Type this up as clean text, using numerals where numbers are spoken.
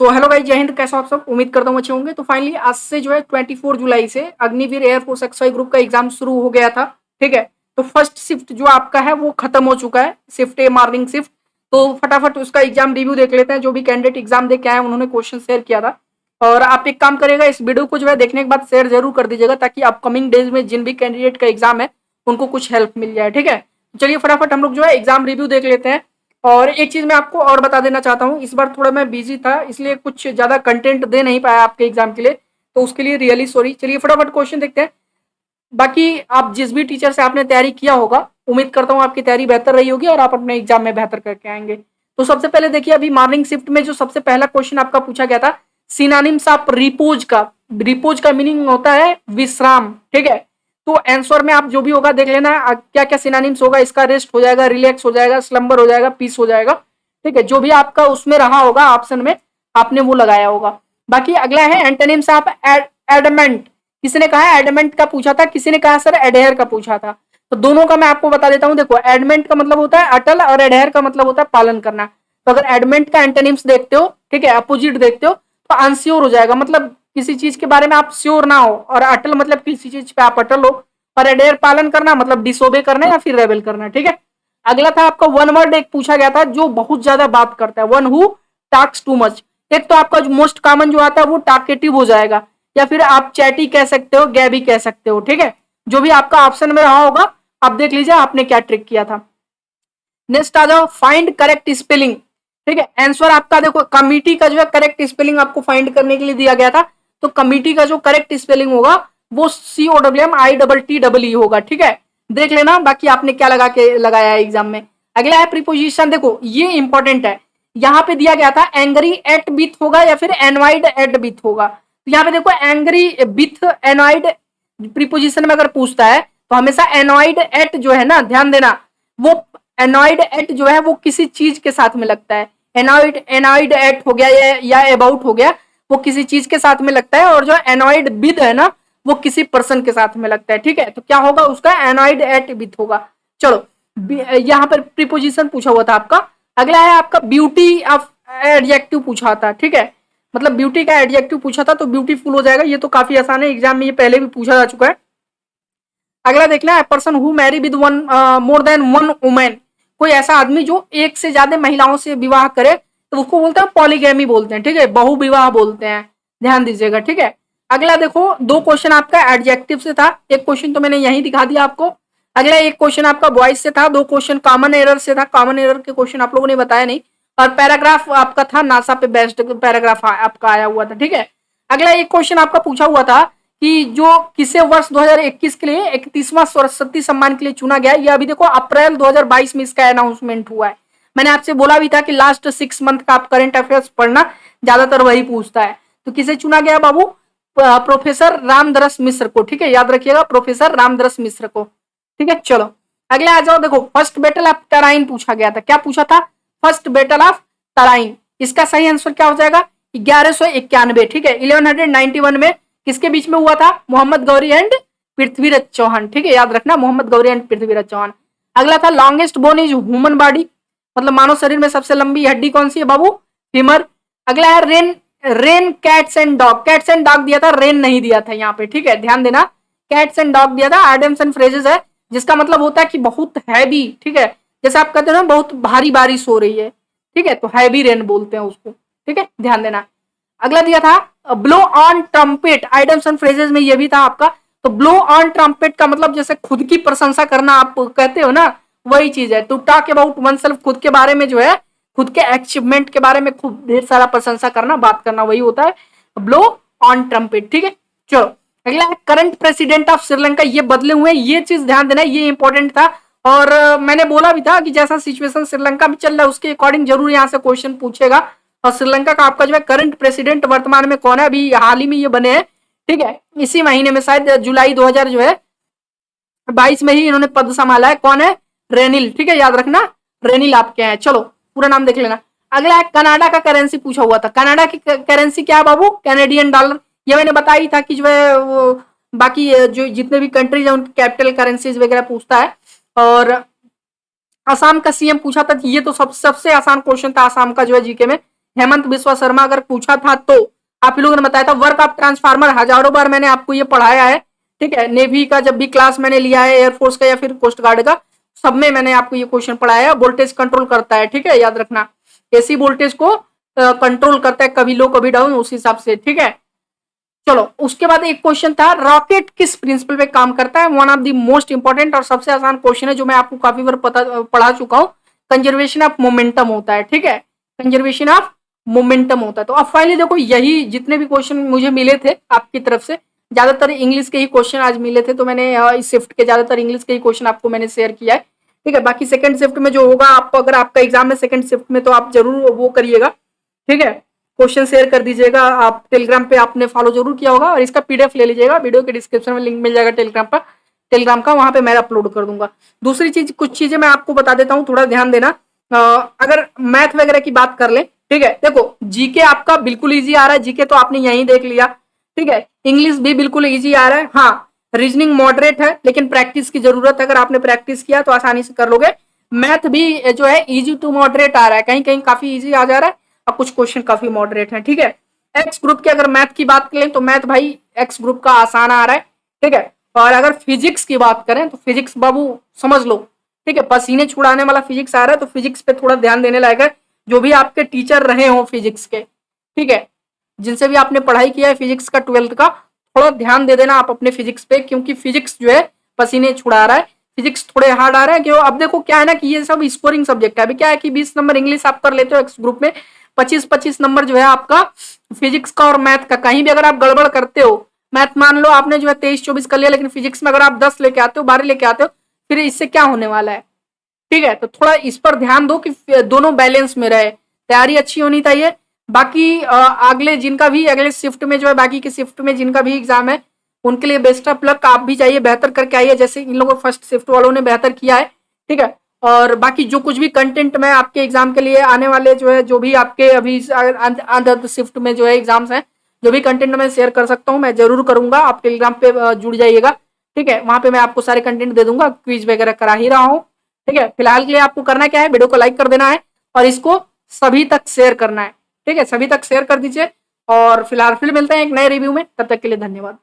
So hello guys, जय हिंद। कैसे हो आप सब? उम्मीद करता हूँ अच्छे होंगे। तो फाइनली आज से जो है 24 जुलाई से अग्निवीर एयरफोर्स एक्सवाई ग्रुप का एग्जाम शुरू हो गया था। ठीक है, तो फर्स्ट शिफ्ट जो आपका है वो खत्म हो चुका है, शिफ्ट ए मॉर्निंग शिफ्ट। तो फटाफट उसका एग्जाम रिव्यू देख लेते हैं। जो भी कैंडिडेट एग्जाम दे के आए उन्होंने क्वेश्चन शेयर किया था। और आप एक काम करेगा, इस वीडियो को जो है देखने के बाद शेयर जरूर कर दीजिएगा, ताकि अपकमिंग डेज में जिन भी कैंडिडेट का एग्जाम है उनको कुछ हेल्प मिल जाए। ठीक है, चलिए फटाफट हम लोग जो है एग्जाम रिव्यू देख लेते हैं। और एक चीज मैं आपको और बता देना चाहता हूँ, इस बार थोड़ा मैं बिजी था इसलिए कुछ ज्यादा कंटेंट दे नहीं पाया आपके एग्जाम के लिए, तो उसके लिए रियली सॉरी। चलिए फटाफट क्वेश्चन देखते हैं। बाकी आप जिस भी टीचर से आपने तैयारी किया होगा, उम्मीद करता हूँ आपकी तैयारी बेहतर रही होगी और आप अपने एग्जाम में बेहतर करके आएंगे। तो सबसे पहले देखिए, अभी मॉर्निंग शिफ्ट में जो सबसे पहला क्वेश्चन आपका पूछा गया था, सिनोनिम्स ऑफ रिपोज का। रिपोज का मीनिंग होता है विश्राम। ठीक है, तो आंसर में आप जो भी होगा देख लेना क्या क्या सिनोनिम्स होगा इसका। रेस्ट हो जाएगा, रिलैक्स हो जाएगा, स्लम्बर हो जाएगा, पीस हो जाएगा। ठीक है, जो भी आपका उसमें रहा होगा ऑप्शन में आपने वो लगाया होगा। बाकी अगला है एंटोनिम्स ऑफ एडमेंट। किसी ने कहा एडमेंट का पूछा था, किसी ने कहा सर एडहेयर का पूछा था। तो दोनों का मैं आपको बता देता हूं। देखो, एडमेंट का मतलब होता है अटल और एडहेयर का मतलब होता है पालन करना। तो अगर एडमेंट का एंटोनिम्स देखते हो, ठीक है, अपोजिट देखते हो, तो अनश्योर हो जाएगा, मतलब किसी चीज के बारे में आप श्योर ना हो। और अटल मतलब किसी चीज पे आप अटल हो। और एडेयर पालन करना मतलब डिसोबे करना या फिर रेबेल करना। ठीक है, अगला था आपका वन वर्ड एक पूछा गया था जो बहुत ज्यादा बात करता है, one who talks too much. एक तो आपका जो मोस्ट कॉमन जो आता है वो टॉकेटिव हो जाएगा, या फिर आप चैटी कह सकते हो, गैबी कह सकते हो। ठीक है, जो भी आपका ऑप्शन में रहा होगा आप देख लीजिए आपने क्या ट्रिक किया था। नेक्स्ट आ जाओ, फाइंड करेक्ट स्पेलिंग। ठीक है, आंसर आपका देखो, कमिटी का जो है करेक्ट स्पेलिंग आपको फाइंड करने के लिए दिया गया था। तो कमिटी का जो करेक्ट स्पेलिंग होगा वो COMMITTE होगा। ठीक है, देख लेना बाकी आपने क्या लगा के लगाया है एग्जाम में। अगला है प्रीपोजिशन। देखो ये इंपॉर्टेंट है, यहाँ पे दिया गया था एंग्री एट विथ होगा या फिर एनवाइड एट विथ होगा। तो यहाँ पे देखो एंग्री विथ एनवाइड प्रीपोजिशन में अगर पूछता है तो हमेशा एनवाइड एट जो है ना, ध्यान देना, वो एनॉइड एट जो है वो किसी चीज के साथ में लगता है। एनॉइड एट हो गया या अबाउट हो गया, वो किसी चीज के साथ में लगता है। और जो एनॉइड विद है ना, वो किसी पर्सन के साथ में लगता है। ठीक है, तो क्या होगा उसका, एनॉइड एट विद होगा। चलो, यहाँ पर प्रीपोजिशन पूछा हुआ था आपका। अगला है आपका ब्यूटी ऑफ एडजेक्टिव पूछा था। ठीक है, मतलब ब्यूटी का एडजेक्टिव पूछा था, तो ब्यूटीफुल हो जाएगा। ये तो काफी आसान है, एग्जाम में ये पहले भी पूछा जा चुका है। अगला देखना है, person who marry with one more than one women. कोई ऐसा आदमी जो एक से ज्यादा महिलाओं से विवाह करे तो उसको बोलते हैं पॉलीगैमी बोलते हैं। ठीक है, बहु विवाह बोलते हैं, ध्यान दीजिएगा। ठीक है, अगला देखो, दो क्वेश्चन आपका एडजेक्टिव से था, एक क्वेश्चन तो मैंने यहीं दिखा दिया आपको। अगला एक क्वेश्चन आपका वॉइस से था, दो क्वेश्चन कॉमन एरर से था। कॉमन एरर के क्वेश्चन आप लोगों ने बताया नहीं। और पैराग्राफ आपका था नासा पे बेस्ट पैराग्राफ आपका आया हुआ था। ठीक है, अगला एक क्वेश्चन आपका पूछा हुआ था कि जो किसे वर्ष 2021 के लिए 31वां सरस्वती सम्मान के लिए चुना गया। ये अभी देखो अप्रैल 2022 में इसका अनाउंसमेंट हुआ है। मैंने आपसे बोला भी था कि लास्ट 6 मंथ का आप करंट अफेयर्स पढ़ना, ज्यादातर वही पूछता है। तो किसे चुना गया बाबू, प्रोफेसर रामदरस मिश्र को। ठीक है, याद रखिएगा, प्रोफेसर रामदरस मिश्र को। ठीक है, चलो अगले आ जाओ। देखो, फर्स्ट बैटल ऑफ टराइन पूछा गया था। क्या पूछा था, फर्स्ट बैटल ऑफ टराइन। इसका सही आंसर क्या हो जाएगा, 1191। ठीक है, 1191 में किसके बीच में हुआ था, मोहम्मद गौरी एंड पृथ्वीराज चौहान। ठीक है, याद रखना, मोहम्मद गौरी एंड पृथ्वीराज चौहान। अगला था longest bone is human body, मतलब मानव शरीर में सबसे लंबी हड्डी कौन सी है बाबू, फीमर। अगला है rain cats and dog. Cats and dog दिया था, रेन नहीं दिया था यहाँ पे। ठीक है, ध्यान देना, कैट्स एंड डॉग दिया था। एडम्स एंड फ्रेजेस है, जिसका मतलब होता है कि बहुत हैवी। ठीक है, जैसे आप कहते हो ना बहुत भारी बारिश हो रही है। ठीक है, तो हैवी रेन बोलते हैं उसको। ठीक है, ध्यान देना। अगला दिया था blow on trumpet. Idioms and phrases में ये भी था आपका। तो ब्लो ऑन ट्रम्पेट का मतलब जैसे खुद की प्रशंसा करना आप कहते हो ना, वही चीज है। टू टॉक अबाउट वनसेल्फ, खुद के बारे में जो है, खुद के अचीवमेंट के बारे में खूब ढेर सारा प्रशंसा करना, बात करना, वही होता है ब्लो ऑन ट्रम्पेट। ठीक है, चलो अगला है करंट प्रेसिडेंट ऑफ श्रीलंका। ये बदले हुए, ये चीज ध्यान देना, ये इंपॉर्टेंट था। और मैंने बोला भी था कि जैसा सिचुएशन श्रीलंका में चल रहा है उसके अकॉर्डिंग जरूर यहाँ से क्वेश्चन पूछेगा। और श्रीलंका का आपका जो है करंट प्रेसिडेंट वर्तमान में कौन है, अभी हाल ही में ये बने हैं। ठीक है, इसी महीने में शायद जुलाई 2000 जो है 22 में ही इन्होंने पद संभाला है। कौन है, रेनिल। ठीक है, याद रखना, रेनिल आपके हैं। चलो पूरा नाम देख लेना। अगला है कनाडा का करेंसी पूछा हुआ था। कनाडा की करेंसी क्या है बाबू, कैनेडियन डॉलर। ये मैंने बताई था कि जो है वो बाकी जो जितने भी कंट्रीज है उनकी कैपिटल करेंसीज वगैरह पूछता है। और असम का सीएम पूछा था, ये तो सबसे आसान क्वेश्चन था असम का जो है जीके में, हेमंत बिस्वा शर्मा अगर पूछा था तो आप लोगों ने बताया था। वर्क ऑफ ट्रांसफार्मर हजारों बार मैंने आपको ये पढ़ाया है, ठीक है। नेवी का जब भी क्लास मैंने लिया है, एयरफोर्स का या फिर कोस्ट गार्ड का, सब में मैंने आपको ये क्वेश्चन पढ़ाया है। वोल्टेज कंट्रोल करता है, ठीक है, याद रखना। एसी वोल्टेज को कंट्रोल करता है, कभी लो कभी डाउन, उस हिसाब से, ठीक है। चलो, उसके बाद एक क्वेश्चन था, रॉकेट किस प्रिंसिपल पे काम करता है। One of the most important और सबसे आसान क्वेश्चन है, जो मैं आपको काफी बार पढ़ा चुका हूँ। कंजर्वेशन ऑफ मोमेंटम होता है, ठीक है, कंजर्वेशन ऑफ मोमेंटम होता है। तो अब फाइनली देखो, यही जितने भी क्वेश्चन मुझे मिले थे आपकी तरफ से, ज्यादातर इंग्लिश के ही क्वेश्चन आज मिले थे, तो मैंने इस शिफ्ट के ज्यादातर इंग्लिश के ही क्वेश्चन आपको मैंने शेयर किया है, ठीक है। बाकी सेकंड शिफ्ट में जो होगा, आप अगर आपका एग्जाम है सेकंड शिफ्ट में, तो आप जरूर वो करिएगा, ठीक है। क्वेश्चन शेयर कर दीजिएगा, आप टेलीग्राम पे आपने फॉलो जरूर किया होगा, और इसका पीडीएफ ले लीजिएगा, वीडियो के डिस्क्रिप्शन में लिंक मिल जाएगा टेलीग्राम पर, टेलीग्राम का, वहां पे मैं अपलोड कर दूंगा। दूसरी चीज, कुछ चीजें मैं आपको बता देता हूँ, थोड़ा ध्यान देना। अगर मैथ वगैरह की बात कर ले, ठीक है, देखो जीके आपका बिल्कुल इजी आ रहा है, जीके तो आपने यहीं देख लिया, ठीक है। इंग्लिश भी बिल्कुल इजी आ रहा है, हाँ। रीजनिंग मॉडरेट है, लेकिन प्रैक्टिस की जरूरत है, अगर आपने प्रैक्टिस किया तो आसानी से कर लोगे। मैथ भी जो है इजी टू मॉडरेट आ रहा है, कहीं कहीं काफी इजी आ जा रहा है, और कुछ क्वेश्चन काफी मॉडरेट है, ठीक है। एक्स ग्रुप की अगर मैथ की बात करें तो मैथ भाई एक्स ग्रुप का आसान आ रहा है, ठीक है। और अगर फिजिक्स की बात करें तो फिजिक्स बाबू समझ लो, ठीक है, पसीने छुड़ाने वाला फिजिक्स आ रहा है, तो फिजिक्स पे थोड़ा ध्यान देने लायक है। जो भी आपके टीचर रहे हो फिजिक्स के, ठीक है, जिनसे भी आपने पढ़ाई किया है फिजिक्स का 12th का, थोड़ा ध्यान दे देना आप अपने फिजिक्स पे, क्योंकि फिजिक्स जो है पसीने छुड़ा रहा है, फिजिक्स थोड़े हार्ड आ रहा है। क्यों, अब देखो क्या है ना, कि ये सब स्कोरिंग सब्जेक्ट है। अभी क्या है कि 20 नंबर इंग्लिश आप कर लेते हो एक्स ग्रुप में, 25-25 नंबर जो है आपका फिजिक्स का और मैथ का। कहीं भी अगर आप गड़बड़ करते हो, मैथ मान लो आपने जो है 23-24 कर लिया, लेकिन फिजिक्स में अगर आप 10 लेके आते हो, 12 लेके आते हो, फिर इससे क्या होने वाला है, ठीक है। तो थोड़ा इस पर ध्यान दो कि दोनों बैलेंस में रहे, तैयारी अच्छी होनी चाहिए। बाकी अगले जिनका भी अगले शिफ्ट में जो है, बाकी के शिफ्ट में जिनका भी एग्जाम है, उनके लिए बेस्ट ऑफ लक। आप भी चाहिए बेहतर करके आइए, जैसे इन लोगों फर्स्ट शिफ्ट वालों ने बेहतर किया है, ठीक है। और बाकी जो कुछ भी कंटेंट मैं आपके एग्जाम के लिए आने वाले जो है, जो भी आपके अभी अंदर शिफ्ट में जो है एग्जाम्स हैं, जो भी कंटेंट मैं शेयर कर सकता हूँ मैं जरूर करूंगा। आप टेलीग्राम पे जुड़ जाइएगा, ठीक है, वहां पे मैं आपको सारे कंटेंट दे दूंगा, क्विज वगैरह करा ही रहा हूँ, ठीक है। फिलहाल के लिए आपको करना क्या है, वीडियो को लाइक कर देना है और इसको सभी तक शेयर करना है, ठीक है, सभी तक शेयर कर दीजिए। और फिलहाल फिर मिलते हैं एक नए रिव्यू में, तब तक के लिए धन्यवाद।